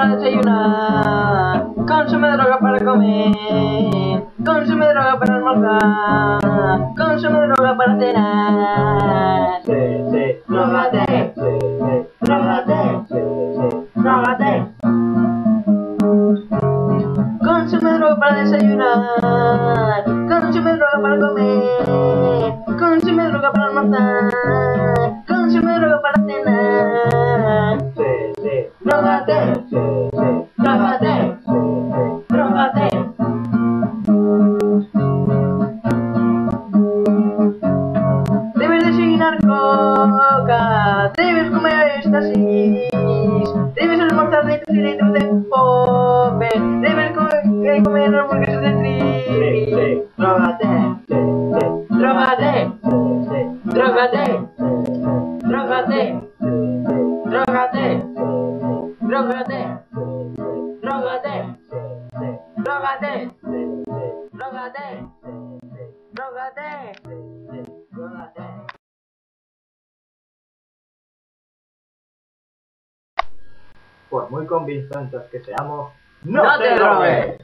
para desayunar, consume droga para comer, consume droga para almorzar, consume droga para cenar. Drógate, drógate, drógate. Consume droga para desayunar, consume droga para comer, consume droga para almorzar, consume droga para cenar. Drógate, drógate, drógate. Debes desayunar coca, debes comer éxtasis, debes almorzar litros y litros de popper, debes comer hamburguesas de trigo. Drógate, drógate, drógate, drógate, drógate, drógate, drógate, drógate, drógate, drógate, drógate. Por muy convincentes que seamos, ¡No te drogues!